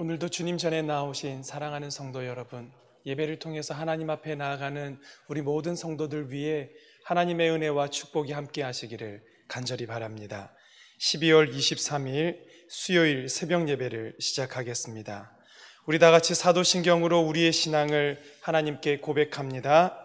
오늘도 주님 전에 나오신 사랑하는 성도 여러분, 예배를 통해서 하나님 앞에 나아가는 우리 모든 성도들 위해 하나님의 은혜와 축복이 함께 하시기를 간절히 바랍니다. 12월 23일 수요일 새벽 예배를 시작하겠습니다. 우리 다 같이 사도신경으로 우리의 신앙을 하나님께 고백합니다.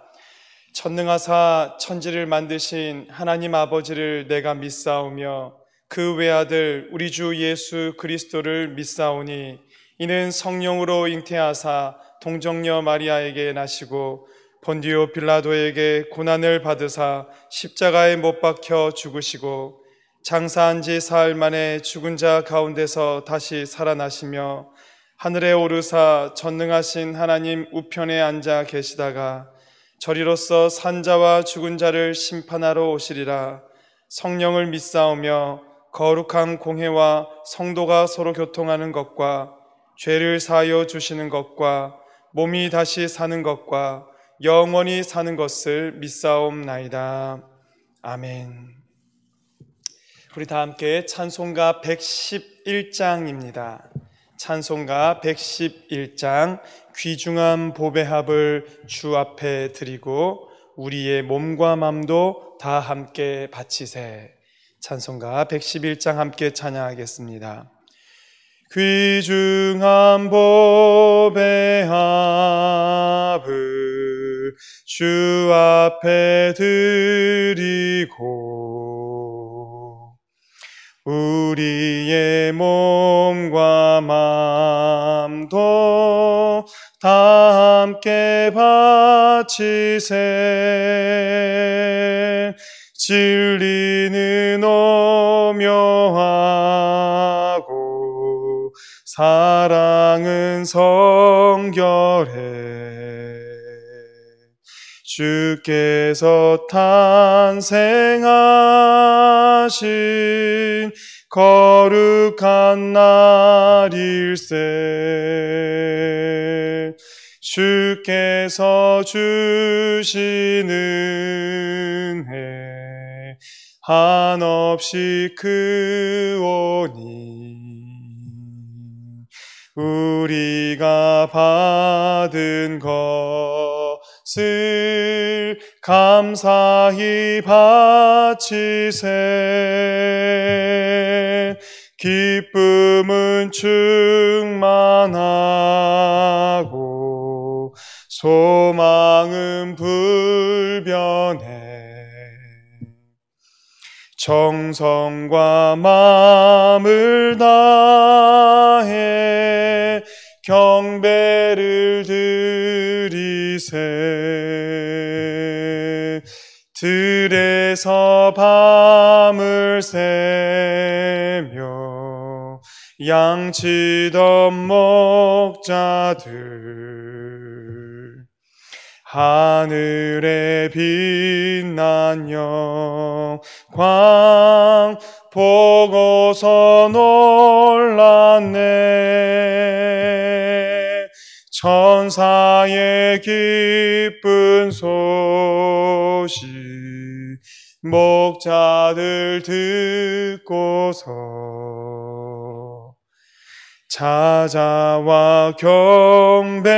전능하사 천지를 만드신 하나님 아버지를 내가 믿사오며 그 외아들 우리 주 예수 그리스도를 믿사오니 이는 성령으로 잉태하사 동정녀 마리아에게 나시고 본디오 빌라도에게 고난을 받으사 십자가에 못 박혀 죽으시고 장사한 지 사흘 만에 죽은 자 가운데서 다시 살아나시며 하늘에 오르사 전능하신 하나님 우편에 앉아 계시다가 저리로서 산자와 죽은 자를 심판하러 오시리라. 성령을 믿사오며 거룩한 공회와 성도가 서로 교통하는 것과 죄를 사하여 주시는 것과 몸이 다시 사는 것과 영원히 사는 것을 믿사옵나이다. 아멘. 우리 다 함께 찬송가 111장입니다. 찬송가 111장 귀중한 보배합을 주 앞에 드리고 우리의 몸과 맘도 다 함께 바치세. 찬송가 111장 함께 찬양하겠습니다. 귀중한 보배합을 주 앞에 드리고 우리의 몸과 맘도 다 함께 바치세. 진리는 오묘하고 사랑은 성결해. 주께서 탄생하신 거룩한 날일세. 주께서 주신 은혜 한없이 크오니 우리가 받은 것을 감사히 바치세. 기쁨은 충만하고 소망은 불변해. 정성과 마음을 다해 경배를 드리세. 들에서 밤을 새며 양치던 목자들 하늘에 빛난 영광 보고서 놀랐네. 천사의 기쁜 소식 목자들 듣고서 찾아와 경배하며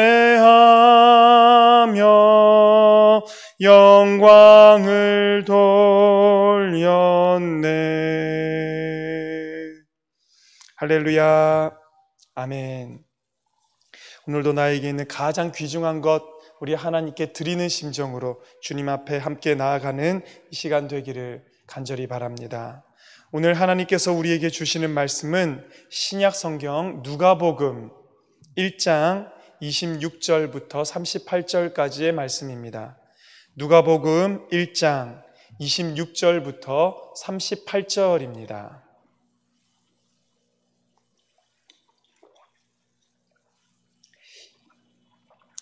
영광을 돌렸네. 할렐루야. 아멘. 오늘도 나에게 있는 가장 귀중한 것 우리 하나님께 드리는 심정으로 주님 앞에 함께 나아가는 이 시간 되기를 간절히 바랍니다. 오늘 하나님께서 우리에게 주시는 말씀은 신약 성경 누가복음 1장 26절부터 38절까지의 말씀입니다. 누가복음 1장 26절부터 38절입니다.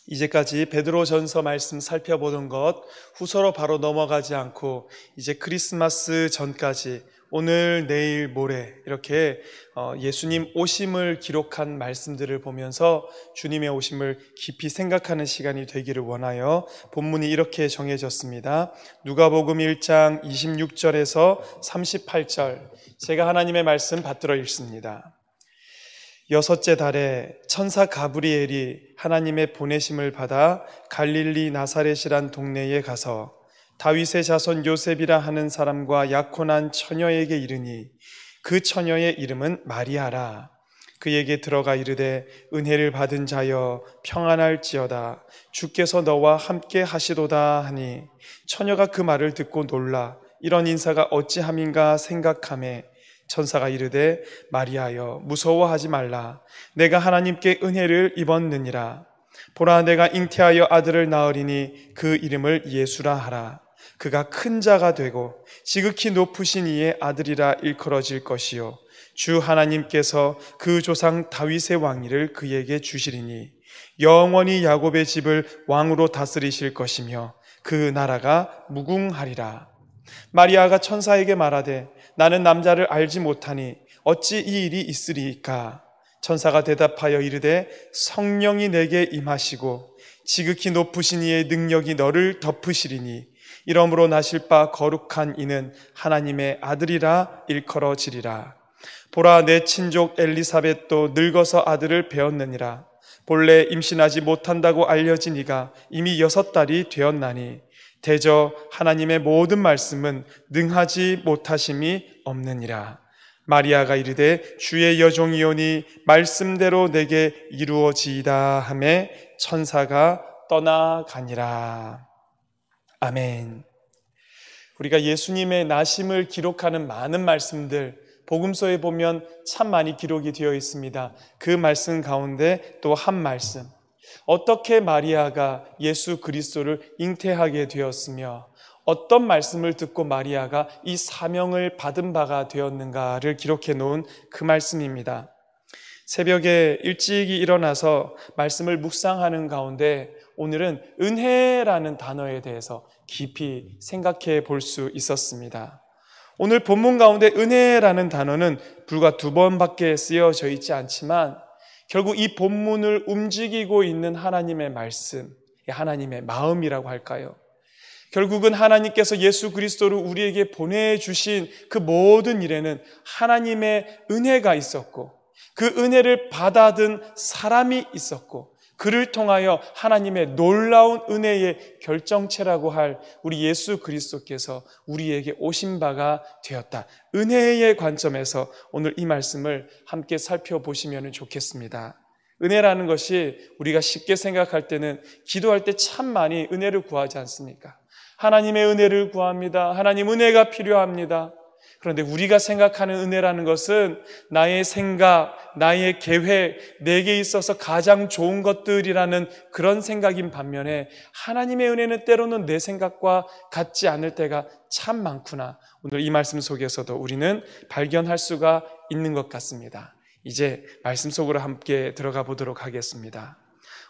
이제까지 베드로전서 말씀 살펴보던 것 후서로 바로 넘어가지 않고 이제 크리스마스 전까지 오늘, 내일, 모레 이렇게 예수님 오심을 기록한 말씀들을 보면서 주님의 오심을 깊이 생각하는 시간이 되기를 원하여 본문이 이렇게 정해졌습니다. 누가복음 1장 26절에서 38절 제가 하나님의 말씀 받들어 읽습니다. 여섯째 달에 천사 가브리엘이 하나님의 보내심을 받아 갈릴리 나사렛이란 동네에 가서 다윗의 자손 요셉이라 하는 사람과 약혼한 처녀에게 이르니 그 처녀의 이름은 마리아라. 그에게 들어가 이르되 은혜를 받은 자여 평안할지어다. 주께서 너와 함께 하시도다 하니 처녀가 그 말을 듣고 놀라 이런 인사가 어찌함인가 생각하매 천사가 이르되 마리아여 무서워하지 말라. 내가 하나님께 은혜를 입었느니라. 보라 내가 잉태하여 아들을 낳으리니 그 이름을 예수라 하라. 그가 큰 자가 되고 지극히 높으신 이의 아들이라 일컬어질 것이요 주 하나님께서 그 조상 다윗의 왕위를 그에게 주시리니 영원히 야곱의 집을 왕으로 다스리실 것이며 그 나라가 무궁하리라. 마리아가 천사에게 말하되 나는 남자를 알지 못하니 어찌 이 일이 있으리이까. 천사가 대답하여 이르되 성령이 내게 임하시고 지극히 높으신 이의 능력이 너를 덮으시리니 이러므로 나실 바 거룩한 이는 하나님의 아들이라 일컬어지리라. 보라 내 친족 엘리사벳도 늙어서 아들을 배었느니라. 본래 임신하지 못한다고 알려진 이가 이미 6달이 되었나니 대저 하나님의 모든 말씀은 능하지 못하심이 없느니라. 마리아가 이르되 주의 여종이오니 말씀대로 내게 이루어지이다 하매 천사가 떠나가니라. 아멘. 우리가 예수님의 나심을 기록하는 많은 말씀들 복음서에 보면 참 많이 기록이 되어 있습니다. 그 말씀 가운데 또 한 말씀, 어떻게 마리아가 예수 그리스도를 잉태하게 되었으며 어떤 말씀을 듣고 마리아가 이 사명을 받은 바가 되었는가를 기록해 놓은 그 말씀입니다. 새벽에 일찍이 일어나서 말씀을 묵상하는 가운데 오늘은 은혜라는 단어에 대해서 깊이 생각해 볼 수 있었습니다. 오늘 본문 가운데 은혜라는 단어는 불과 2번밖에 쓰여져 있지 않지만 결국 이 본문을 움직이고 있는 하나님의 말씀, 하나님의 마음이라고 할까요? 결국은 하나님께서 예수 그리스도를 우리에게 보내주신 그 모든 일에는 하나님의 은혜가 있었고 그 은혜를 받아든 사람이 있었고 그를 통하여 하나님의 놀라운 은혜의 결정체라고 할 우리 예수 그리스도께서 우리에게 오신 바가 되었다. 은혜의 관점에서 오늘 이 말씀을 함께 살펴보시면 좋겠습니다. 은혜라는 것이 우리가 쉽게 생각할 때는 기도할 때 참 많이 은혜를 구하지 않습니까? 하나님의 은혜를 구합니다. 하나님 은혜가 필요합니다. 그런데 우리가 생각하는 은혜라는 것은 나의 생각, 나의 계획, 내게 있어서 가장 좋은 것들이라는 그런 생각인 반면에 하나님의 은혜는 때로는 내 생각과 같지 않을 때가 참 많구나. 오늘 이 말씀 속에서도 우리는 발견할 수가 있는 것 같습니다. 이제 말씀 속으로 함께 들어가 보도록 하겠습니다.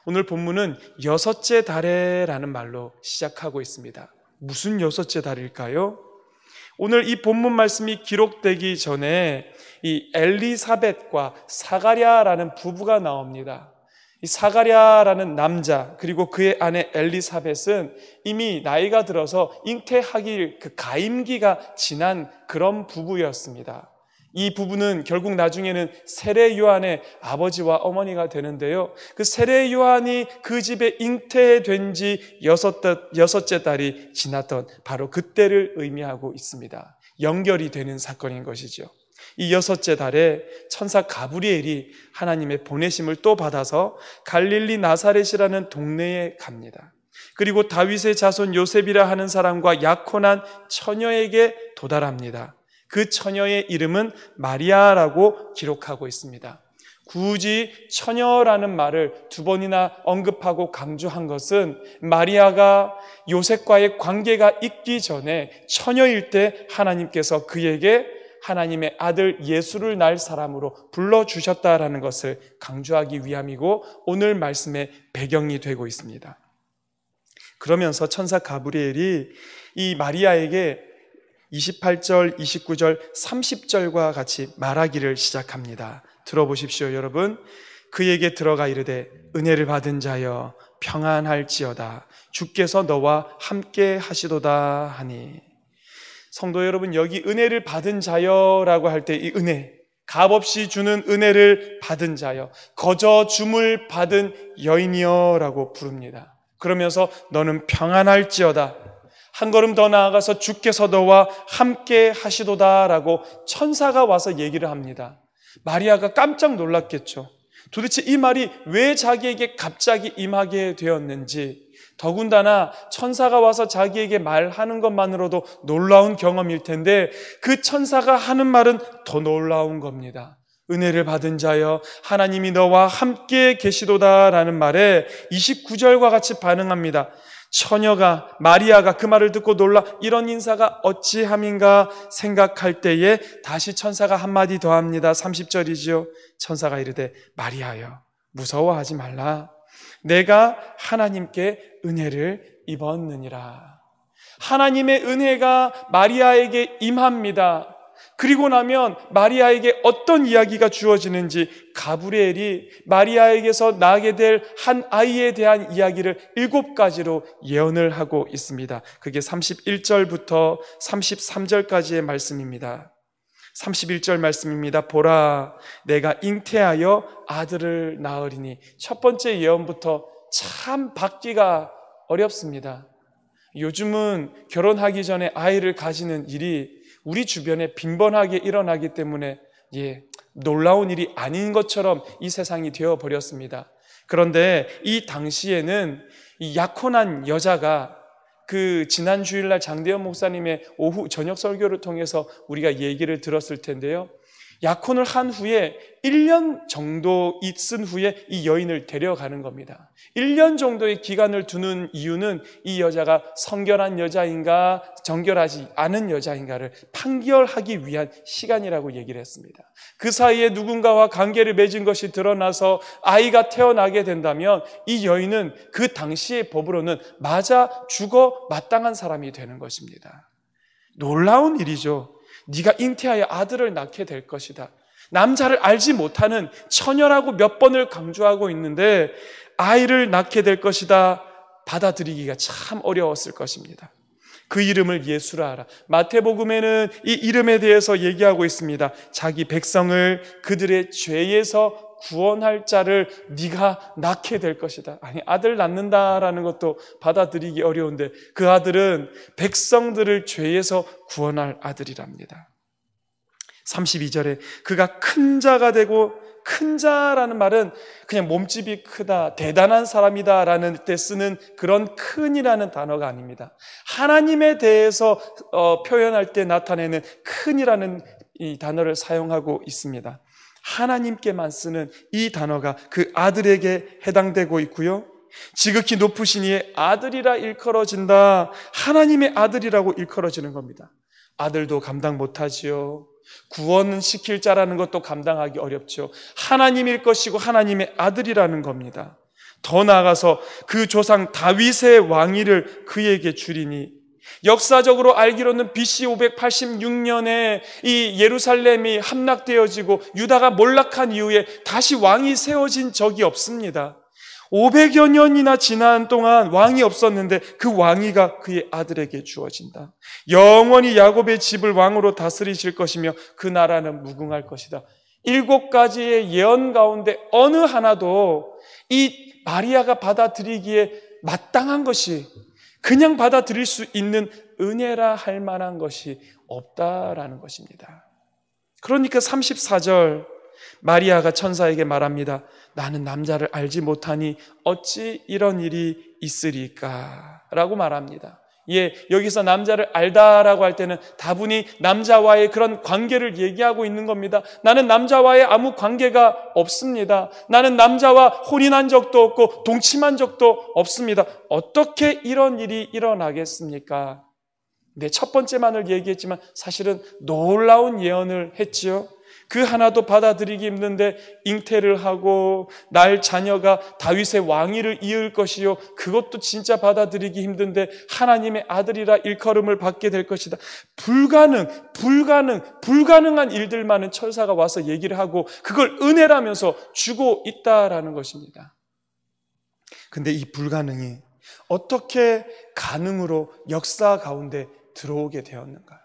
오늘 본문은 6째 달에라는 말로 시작하고 있습니다. 무슨 6째 달일까요? 오늘 이 본문 말씀이 기록되기 전에 이 엘리사벳과 사가랴라는 부부가 나옵니다. 이 사가랴라는 남자 그리고 그의 아내 엘리사벳은 이미 나이가 들어서 잉태하기 그 가임기가 지난 그런 부부였습니다. 이 부부는 결국 나중에는 세례 요한의 아버지와 어머니가 되는데요. 그 세례 요한이 그 집에 잉태된 지 6째 달이 지났던 바로 그때를 의미하고 있습니다. 연결이 되는 사건인 것이죠. 이 6째 달에 천사 가브리엘이 하나님의 보내심을 또 받아서 갈릴리 나사렛이라는 동네에 갑니다. 그리고 다윗의 자손 요셉이라 하는 사람과 약혼한 처녀에게 도달합니다. 그 처녀의 이름은 마리아라고 기록하고 있습니다. 굳이 처녀라는 말을 2번이나 언급하고 강조한 것은 마리아가 요셉과의 관계가 있기 전에 처녀일 때 하나님께서 그에게 하나님의 아들 예수를 낳을 사람으로 불러주셨다라는 것을 강조하기 위함이고 오늘 말씀의 배경이 되고 있습니다. 그러면서 천사 가브리엘이 이 마리아에게 28절, 29절, 30절과 같이 말하기를 시작합니다. 들어보십시오, 여러분. 그에게 들어가 이르되 은혜를 받은 자여 평안할지어다. 주께서 너와 함께 하시도다 하니. 성도 여러분, 여기 은혜를 받은 자여라고 할 때 이 은혜, 값없이 주는 은혜를 받은 자여, 거저 줌을 받은 여인이여 라고 부릅니다. 그러면서 너는 평안할지어다, 한 걸음 더 나아가서 주께서 너와 함께 하시도다 라고 천사가 와서 얘기를 합니다. 마리아가 깜짝 놀랐겠죠. 도대체 이 말이 왜 자기에게 갑자기 임하게 되었는지, 더군다나 천사가 와서 자기에게 말하는 것만으로도 놀라운 경험일 텐데 그 천사가 하는 말은 더 놀라운 겁니다. 은혜를 받은 자여, 하나님이 너와 함께 계시도다 라는 말에 29절과 같이 반응합니다. 처녀가, 마리아가 그 말을 듣고 놀라 이런 인사가 어찌함인가 생각할 때에 다시 천사가 한마디 더 합니다. 30절이지요. 천사가 이르되 마리아여, 무서워하지 말라. 내가 하나님께 은혜를 입었느니라. 하나님의 은혜가 마리아에게 임합니다. 그리고 나면 마리아에게 어떤 이야기가 주어지는지 가브리엘이 마리아에게서 나게 될 한 아이에 대한 이야기를 7가지로 예언을 하고 있습니다. 그게 31절부터 33절까지의 말씀입니다. 31절 말씀입니다. 보라, 내가 잉태하여 아들을 낳으리니. 첫 번째 예언부터 참 받기가 어렵습니다. 요즘은 결혼하기 전에 아이를 가지는 일이 우리 주변에 빈번하게 일어나기 때문에 놀라운 일이 아닌 것처럼 이 세상이 되어버렸습니다. 그런데 이 당시에는 이 약혼한 여자가, 그 지난 주일날 장대현 목사님의 오후 저녁 설교를 통해서 우리가 얘기를 들었을 텐데요, 약혼을 한 후에 1년 정도 있은 후에 이 여인을 데려가는 겁니다. 1년 정도의 기간을 두는 이유는 이 여자가 성결한 여자인가 정결하지 않은 여자인가를 판결하기 위한 시간이라고 얘기를 했습니다. 그 사이에 누군가와 관계를 맺은 것이 드러나서 아이가 태어나게 된다면 이 여인은 그 당시의 법으로는 맞아 죽어 마땅한 사람이 되는 것입니다. 놀라운 일이죠. 네가 잉태하여 아들을 낳게 될 것이다. 남자를 알지 못하는 처녀라고 몇 번을 강조하고 있는데 아이를 낳게 될 것이다. 받아들이기가 참 어려웠을 것입니다. 그 이름을 예수라 하라. 마태복음에는 이 이름에 대해서 얘기하고 있습니다. 자기 백성을 그들의 죄에서 구원할 자를 네가 낳게 될 것이다. 아니, 아들 낳는다라는 것도 받아들이기 어려운데 그 아들은 백성들을 죄에서 구원할 아들이랍니다. 32절에 그가 큰 자가 되고, 큰 자라는 말은 그냥 몸집이 크다, 대단한 사람이다 라는 때 쓰는 그런 큰이라는 단어가 아닙니다. 하나님에 대해서 표현할 때 나타내는 큰이라는 이 단어를 사용하고 있습니다. 하나님께만 쓰는 이 단어가 그 아들에게 해당되고 있고요, 지극히 높으신 이의 아들이라 일컬어진다. 하나님의 아들이라고 일컬어지는 겁니다. 아들도 감당 못하지요. 구원시킬 자라는 것도 감당하기 어렵죠. 하나님일 것이고 하나님의 아들이라는 겁니다. 더 나아가서 그 조상 다윗의 왕위를 그에게 주리니, 역사적으로 알기로는 BC 586년에 이 예루살렘이 함락되어지고 유다가 몰락한 이후에 다시 왕이 세워진 적이 없습니다. 500여 년이나 지난 동안 왕이 없었는데 그 왕위가 그의 아들에게 주어진다. 영원히 야곱의 집을 왕으로 다스리실 것이며 그 나라는 무궁할 것이다. 7가지의 예언 가운데 어느 하나도 이 마리아가 받아들이기에 마땅한 것이, 그냥 받아들일 수 있는 은혜라 할 만한 것이 없다라는 것입니다. 그러니까 34절 마리아가 천사에게 말합니다. 나는 남자를 알지 못하니 어찌 이런 일이 있으리까? 라고 말합니다. 여기서 남자를 알다라고 할 때는 다분히 남자와의 그런 관계를 얘기하고 있는 겁니다. 나는 남자와의 아무 관계가 없습니다. 나는 남자와 혼인한 적도 없고 동침한 적도 없습니다. 어떻게 이런 일이 일어나겠습니까? 첫 번째만을 얘기했지만 사실은 놀라운 예언을 했지요. 그 하나도 받아들이기 힘든데 잉태를 하고 날 자녀가 다윗의 왕위를 이을 것이요, 그것도 진짜 받아들이기 힘든데 하나님의 아들이라 일컬음을 받게 될 것이다. 불가능한 일들만은 천사가 와서 얘기를 하고 그걸 은혜라면서 주고 있다라는 것입니다. 근데 이 불가능이 어떻게 가능으로 역사 가운데 들어오게 되었는가?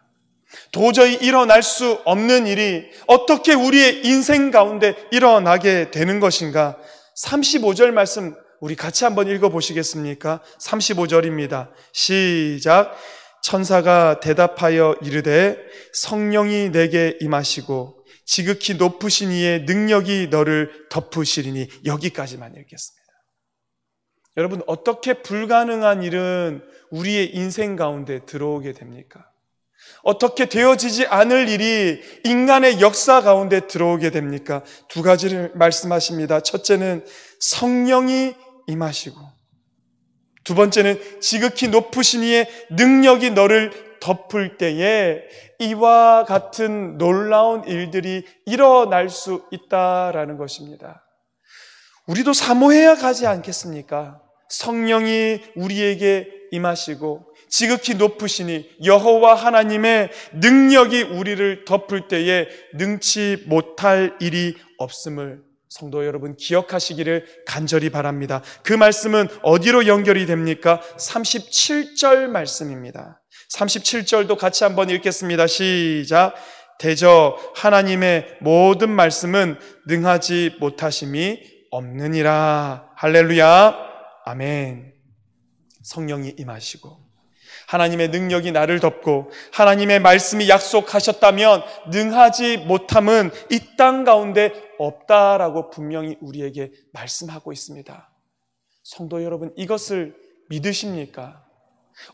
도저히 일어날 수 없는 일이 어떻게 우리의 인생 가운데 일어나게 되는 것인가? 35절 말씀 우리 같이 한번 읽어보시겠습니까? 35절입니다. 시작. 천사가 대답하여 이르되 성령이 내게 임하시고 지극히 높으신 이의 능력이 너를 덮으시리니. 여기까지만 읽겠습니다. 여러분, 어떻게 불가능한 일은 우리의 인생 가운데 들어오게 됩니까? 어떻게 되어지지 않을 일이 인간의 역사 가운데 들어오게 됩니까? 두 가지를 말씀하십니다. 첫째는 성령이 임하시고, 두 번째는 지극히 높으신 이의 능력이 너를 덮을 때에 이와 같은 놀라운 일들이 일어날 수 있다라는 것입니다. 우리도 사모해야 가지 않겠습니까? 성령이 우리에게 임하시고 지극히 높으시니 여호와 하나님의 능력이 우리를 덮을 때에 능치 못할 일이 없음을 성도 여러분 기억하시기를 간절히 바랍니다. 그 말씀은 어디로 연결이 됩니까? 37절 말씀입니다. 37절도 같이 한번 읽겠습니다. 시작. 대저 하나님의 모든 말씀은 능하지 못하심이 없느니라. 할렐루야. 아멘. 성령이 임하시고 하나님의 능력이 나를 덮고 하나님의 말씀이 약속하셨다면 능하지 못함은 이 땅 가운데 없다라고 분명히 우리에게 말씀하고 있습니다. 성도 여러분, 이것을 믿으십니까?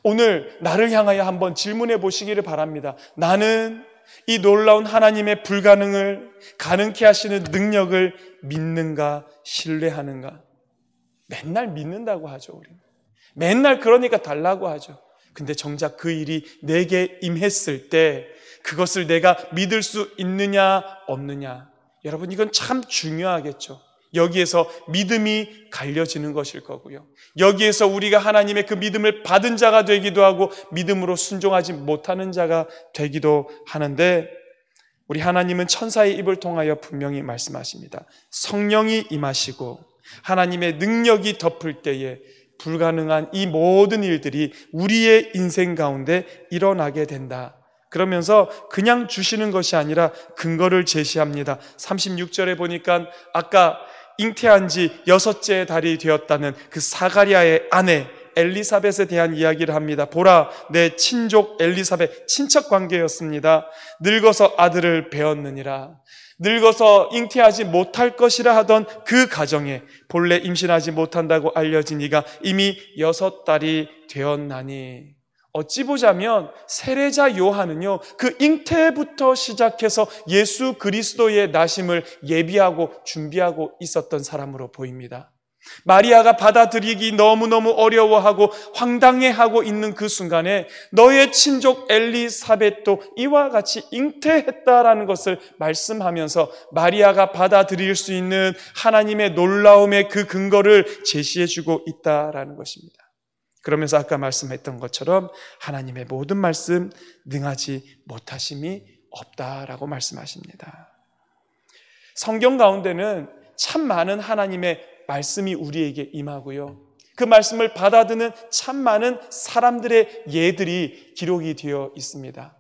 오늘 나를 향하여 한번 질문해 보시기를 바랍니다. 나는 이 놀라운 하나님의 불가능을 가능케 하시는 능력을 믿는가, 신뢰하는가? 맨날 믿는다고 하죠, 우리는. 맨날 그러니까 달라고 하죠. 근데 정작 그 일이 내게 임했을 때 그것을 내가 믿을 수 있느냐 없느냐, 여러분 이건 참 중요하겠죠. 여기에서 믿음이 갈려지는 것일 거고요. 여기에서 우리가 하나님의 그 믿음을 받은 자가 되기도 하고 믿음으로 순종하지 못하는 자가 되기도 하는데, 우리 하나님은 천사의 입을 통하여 분명히 말씀하십니다. 성령이 임하시고 하나님의 능력이 덮을 때에 불가능한 이 모든 일들이 우리의 인생 가운데 일어나게 된다. 그러면서 그냥 주시는 것이 아니라 근거를 제시합니다. 36절에 보니까 아까 잉태한 지 6째 달이 되었다는 그 사가랴의 아내 엘리사벳에 대한 이야기를 합니다. 보라, 내 친족 엘리사벳, 친척 관계였습니다. 늙어서 아들을 배었느니라. 늙어서 잉태하지 못할 것이라 하던 그 가정에 본래 임신하지 못한다고 알려진 이가 이미 6달이 되었나니. 어찌 보자면 세례자 요한은요, 그 잉태부터 시작해서 예수 그리스도의 나심을 예비하고 준비하고 있었던 사람으로 보입니다. 마리아가 받아들이기 너무너무 어려워하고 황당해하고 있는 그 순간에 너의 친족 엘리사벳도 이와 같이 잉태했다라는 것을 말씀하면서 마리아가 받아들일 수 있는 하나님의 놀라움의 그 근거를 제시해주고 있다라는 것입니다. 그러면서 아까 말씀했던 것처럼 하나님의 모든 말씀 능하지 못하심이 없다라고 말씀하십니다. 성경 가운데는 참 많은 하나님의 말씀이 우리에게 임하고요, 그 말씀을 받아드는 참 많은 사람들의 예들이 기록이 되어 있습니다.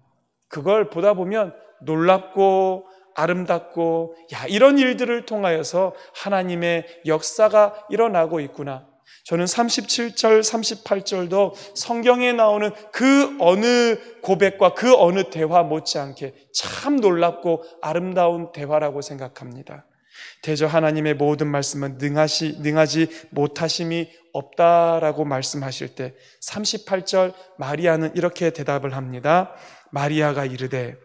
그걸 보다 보면 놀랍고 아름답고, 야, 이런 일들을 통하여서 하나님의 역사가 일어나고 있구나. 저는 37절, 38절도 성경에 나오는 그 어느 고백과 그 어느 대화 못지않게 참 놀랍고 아름다운 대화라고 생각합니다. 대저 하나님의 모든 말씀은 능하지 못하심이 없다라고 말씀하실 때 38절 마리아는 이렇게 대답을 합니다. 마리아가 이르되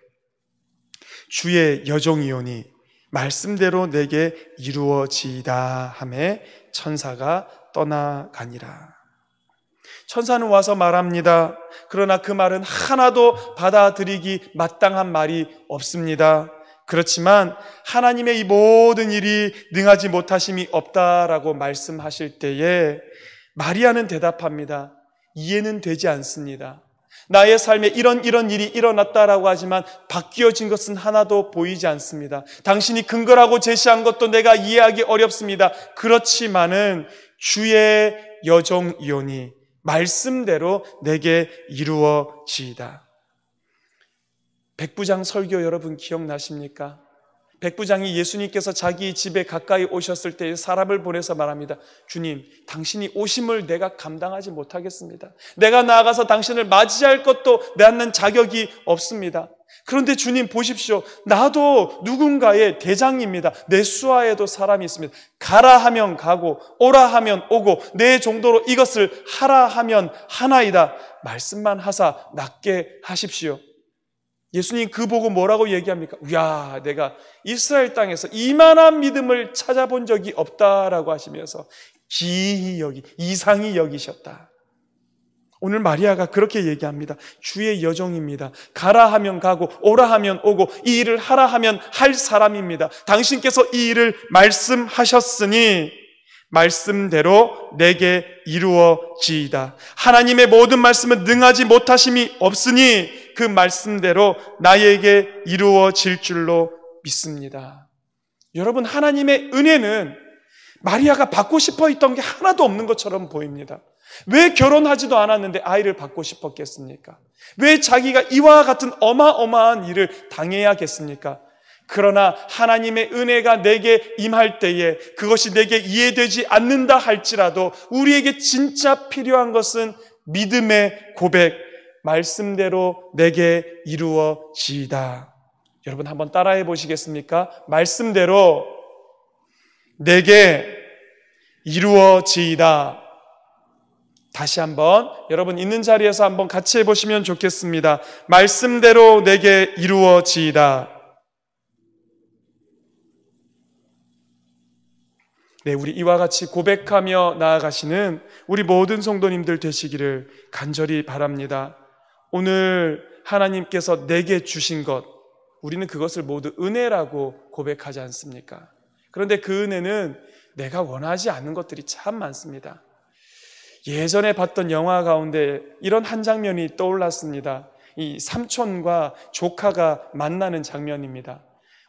주의 여종이오니 말씀대로 내게 이루어지이다 하매 천사가 떠나가니라. 천사는 와서 말합니다. 그러나 그 말은 하나도 받아들이기 마땅한 말이 없습니다. 그렇지만 하나님의 이 모든 일이 능하지 못하심이 없다라고 말씀하실 때에 마리아는 대답합니다. 이해는 되지 않습니다. 나의 삶에 이런 일이 일어났다라고 하지만 바뀌어진 것은 하나도 보이지 않습니다. 당신이 근거라고 제시한 것도 내가 이해하기 어렵습니다. 그렇지만은 주의 여종이오니 말씀대로 내게 이루어지이다. 백부장 설교 여러분 기억나십니까? 백부장이 예수님께서 자기 집에 가까이 오셨을 때 사람을 보내서 말합니다. 주님, 당신이 오심을 내가 감당하지 못하겠습니다. 내가 나아가서 당신을 맞이할 것도 내는 자격이 없습니다. 그런데 주님 보십시오. 나도 누군가의 대장입니다. 내 수하에도 사람이 있습니다. 가라 하면 가고 오라 하면 오고 내 정도로 이것을 하라 하면 하나이다. 말씀만 하사 낫게 하십시오. 예수님 그 보고 뭐라고 얘기합니까? 야, 내가 이스라엘 땅에서 이만한 믿음을 찾아본 적이 없다라고 하시면서 기이히 이상히 여기셨다. 오늘 마리아가 그렇게 얘기합니다. 주의 여종입니다. 가라 하면 가고 오라 하면 오고 이 일을 하라 하면 할 사람입니다. 당신께서 이 일을 말씀하셨으니 말씀대로 내게 이루어지이다. 하나님의 모든 말씀은 능하지 못하심이 없으니 그 말씀대로 나에게 이루어질 줄로 믿습니다. 여러분, 하나님의 은혜는 마리아가 받고 싶어 했던 게 하나도 없는 것처럼 보입니다. 왜 결혼하지도 않았는데 아이를 받고 싶었겠습니까? 왜 자기가 이와 같은 어마어마한 일을 당해야겠습니까? 그러나 하나님의 은혜가 내게 임할 때에 그것이 내게 이해되지 않는다 할지라도 우리에게 진짜 필요한 것은 믿음의 고백, 말씀대로 내게 이루어지이다. 여러분 한번 따라해 보시겠습니까? 말씀대로 내게 이루어지이다. 다시 한번 여러분 있는 자리에서 한번 같이 해보시면 좋겠습니다. 말씀대로 내게 이루어지이다. 네, 우리 이와 같이 고백하며 나아가시는 우리 모든 성도님들 되시기를 간절히 바랍니다. 오늘 하나님께서 내게 주신 것, 우리는 그것을 모두 은혜라고 고백하지 않습니까? 그런데 그 은혜는 내가 원하지 않는 것들이 참 많습니다. 예전에 봤던 영화 가운데 이런 한 장면이 떠올랐습니다. 이 삼촌과 조카가 만나는 장면입니다.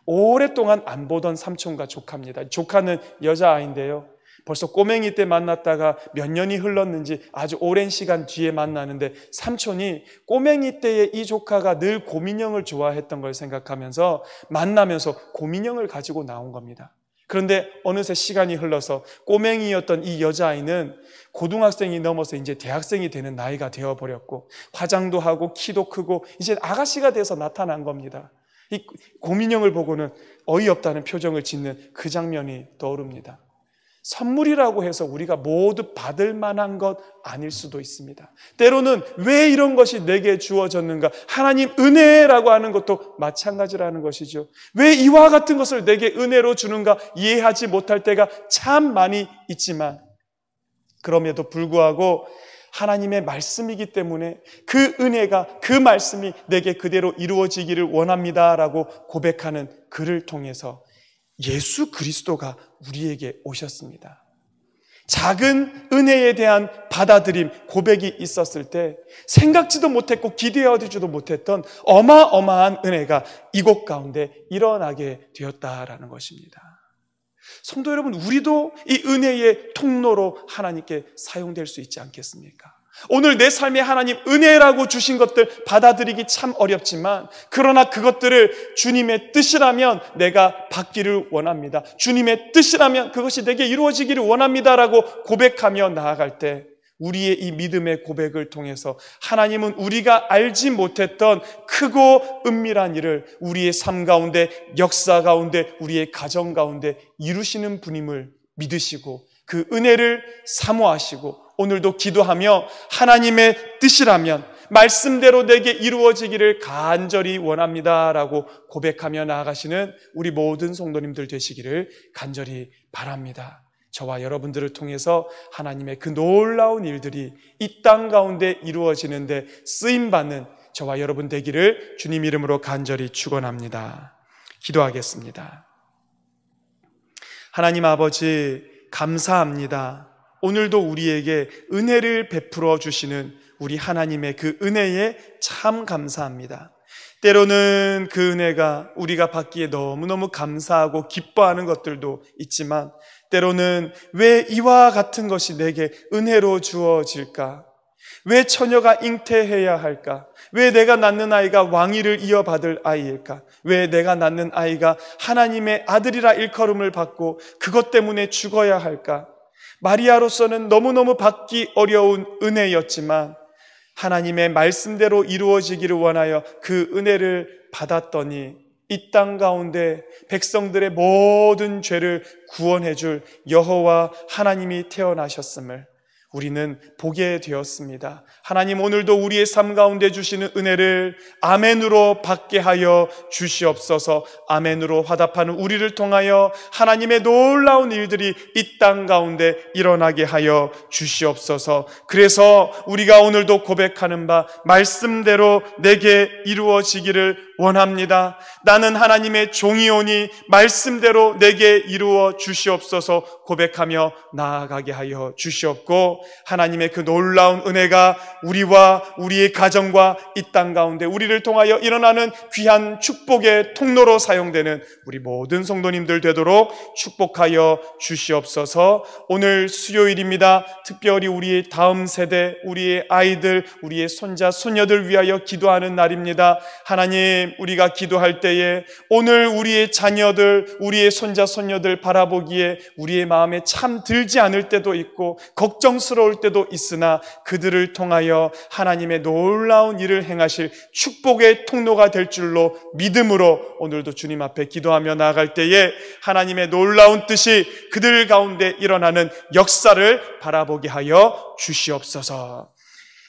오랫동안 안 보던 삼촌과 조카입니다. 조카는 여자아이인데요. 벌써 꼬맹이 때 만났다가 몇 년이 흘렀는지 아주 오랜 시간 뒤에 만나는데 삼촌이 꼬맹이 때의 이 조카가 늘 곰인형을 좋아했던 걸 생각하면서 만나면서 곰인형을 가지고 나온 겁니다. 그런데 어느새 시간이 흘러서 꼬맹이였던 이 여자아이는 고등학생이 넘어서 이제 대학생이 되는 나이가 되어버렸고 화장도 하고 키도 크고 이제 아가씨가 돼서 나타난 겁니다. 이 곰인형을 보고는 어이없다는 표정을 짓는 그 장면이 떠오릅니다. 선물이라고 해서 우리가 모두 받을 만한 것 아닐 수도 있습니다. 때로는 왜 이런 것이 내게 주어졌는가? 하나님 은혜라고 하는 것도 마찬가지라는 것이죠. 왜 이와 같은 것을 내게 은혜로 주는가 이해하지 못할 때가 참 많이 있지만 그럼에도 불구하고 하나님의 말씀이기 때문에 그 은혜가, 그 말씀이 내게 그대로 이루어지기를 원합니다라고 고백하는 그를 통해서 예수 그리스도가 우리에게 오셨습니다. 작은 은혜에 대한 받아들임, 고백이 있었을 때 생각지도 못했고 기대하지도 못했던 어마어마한 은혜가 이곳 가운데 일어나게 되었다라는 것입니다. 성도 여러분, 우리도 이 은혜의 통로로 하나님께 사용될 수 있지 않겠습니까? 오늘 내 삶에 하나님 은혜라고 주신 것들 받아들이기 참 어렵지만 그러나 그것들을 주님의 뜻이라면 내가 받기를 원합니다. 주님의 뜻이라면 그것이 내게 이루어지기를 원합니다라고 고백하며 나아갈 때 우리의 이 믿음의 고백을 통해서 하나님은 우리가 알지 못했던 크고 은밀한 일을 우리의 삶 가운데, 역사 가운데, 우리의 가정 가운데 이루시는 분임을 믿으시고 그 은혜를 사모하시고 오늘도 기도하며 하나님의 뜻이라면 말씀대로 내게 이루어지기를 간절히 원합니다라고 고백하며 나아가시는 우리 모든 성도님들 되시기를 간절히 바랍니다. 저와 여러분들을 통해서 하나님의 그 놀라운 일들이 이 땅 가운데 이루어지는데 쓰임받는 저와 여러분 되기를 주님 이름으로 간절히 축원합니다. 기도하겠습니다. 하나님 아버지 감사합니다. 오늘도 우리에게 은혜를 베풀어 주시는 우리 하나님의 그 은혜에 참 감사합니다. 때로는 그 은혜가 우리가 받기에 너무너무 감사하고 기뻐하는 것들도 있지만 때로는 왜 이와 같은 것이 내게 은혜로 주어질까? 왜 처녀가 잉태해야 할까? 왜 내가 낳는 아이가 왕위를 이어받을 아이일까? 왜 내가 낳는 아이가 하나님의 아들이라 일컬음을 받고 그것 때문에 죽어야 할까? 마리아로서는 너무너무 받기 어려운 은혜였지만 하나님의 말씀대로 이루어지기를 원하여 그 은혜를 받았더니 이 땅 가운데 백성들의 모든 죄를 구원해 줄 여호와 하나님이 태어나셨음을 우리는 보게 되었습니다. 하나님, 오늘도 우리의 삶 가운데 주시는 은혜를 아멘으로 받게 하여 주시옵소서. 아멘으로 화답하는 우리를 통하여 하나님의 놀라운 일들이 이 땅 가운데 일어나게 하여 주시옵소서. 그래서 우리가 오늘도 고백하는 바 말씀대로 내게 이루어지기를 원합니다. 나는 하나님의 종이오니 말씀대로 내게 이루어 주시옵소서 고백하며 나아가게 하여 주시옵고, 하나님의 그 놀라운 은혜가 우리와 우리의 가정과 이 땅 가운데 우리를 통하여 일어나는 귀한 축복의 통로로 사용되는 우리 모든 성도님들 되도록 축복하여 주시옵소서. 오늘 수요일입니다. 특별히 우리의 다음 세대, 우리의 아이들, 우리의 손자, 손녀들 위하여 기도하는 날입니다. 하나님, 우리가 기도할 때에 오늘 우리의 자녀들, 우리의 손자, 손녀들 바라보기에 우리의 마음에 참 들지 않을 때도 있고 걱정스러울 때도 있으나 그들을 통하여 하나님의 놀라운 일을 행하실 축복의 통로가 될 줄로 믿음으로 오늘도 주님 앞에 기도하며 나아갈 때에 하나님의 놀라운 뜻이 그들 가운데 일어나는 역사를 바라보게 하여 주시옵소서.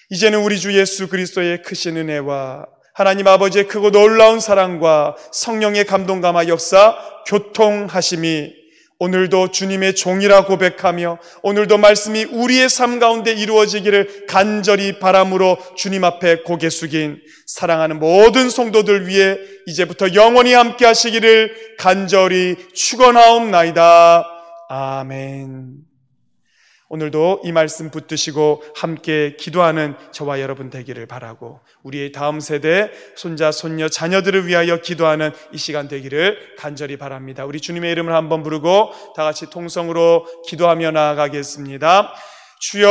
이제는 우리 주 예수 그리스도의 크신 은혜와 하나님 아버지의 크고 놀라운 사랑과 성령의 감동감화 역사 교통하심이 오늘도 주님의 종이라 고백하며 오늘도 말씀이 우리의 삶 가운데 이루어지기를 간절히 바람으로 주님 앞에 고개 숙인 사랑하는 모든 성도들 위해 이제부터 영원히 함께 하시기를 간절히 축원하옵나이다. 아멘. 오늘도 이 말씀 붙드시고 함께 기도하는 저와 여러분 되기를 바라고 우리의 다음 세대 손자, 손녀, 자녀들을 위하여 기도하는 이 시간 되기를 간절히 바랍니다. 우리 주님의 이름을 한번 부르고 다 같이 통성으로 기도하며 나아가겠습니다. 주여